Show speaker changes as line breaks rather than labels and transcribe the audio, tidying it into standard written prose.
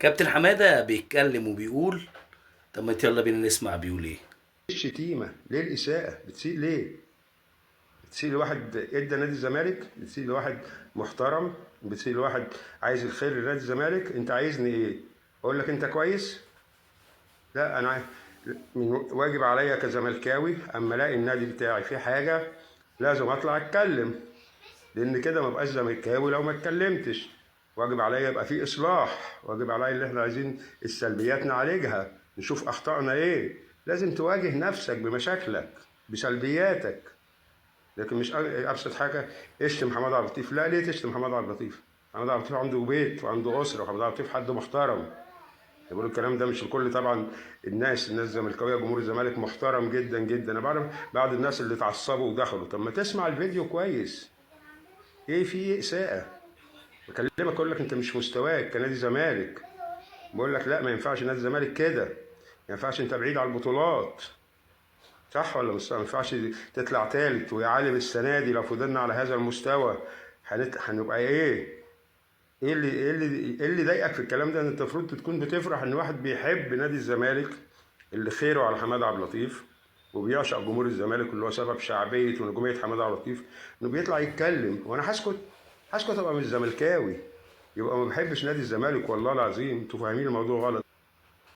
كابتن حمادة بيتكلم وبيقول. طب ما يلا بينا نسمع بيقول ايه.
ليه الشتيمة؟ ليه الإساءة؟ بتسيء ليه؟ بتسيء لواحد ادى نادي الزمالك، بتسيء لواحد محترم، بتسيء لواحد عايز الخير لنادي الزمالك. انت عايزني ايه؟ اقول لك انت كويس؟ لا، انا من واجب عليا كزملكاوي اما الاقي النادي بتاعي فيه حاجة لازم اطلع اتكلم، لان كده ما بقاش زملكاوي لو ما اتكلمتش. واجب عليا يبقى فيه اصلاح، واجب عليا اللي احنا عايزين السلبيات نعالجها، نشوف اخطائنا ايه. لازم تواجه نفسك بمشاكلك بسلبياتك، لكن مش ابسط حاجه اشتم حماد عبد اللطيف. لا، ليه تشتم حماد عبد اللطيف؟ حماد عبد اللطيف عنده بيت وعنده اسره، وحماد عبد اللطيف حد محترم. بقول الكلام ده مش الكل طبعا. الناس الزملكاويه جمهور الزمالك محترم جدا جدا. انا بعد الناس اللي اتعصبوا ودخلوا. طب ما تسمع الفيديو كويس. ايه في ايه اساءه؟ بكلمك اقول لك انت مش مستواك كنادي زمالك. بقول لك لا، ما ينفعش نادي الزمالك كده، ما ينفعش. انت بعيد عن البطولات، صح ولا مش صح؟ ما ينفعش تطلع تالت. ويا عالم السنه دي لو فضلنا على هذا المستوى هنبقى ايه؟ ايه اللي ضايقك في الكلام ده؟ انت المفروض تكون بتفرح ان واحد بيحب نادي الزمالك، اللي خيره على حماد عبد اللطيف، وبيعشق جمهور الزمالك اللي هو سبب شعبيه ونجوميه حماد عبد اللطيف، انه بيطلع يتكلم. وانا هسكت؟ هسكت ابقى مش زملكاوي؟ يبقى ما بحبش نادي الزمالك. والله العظيم انتوا فاهمين الموضوع غلط.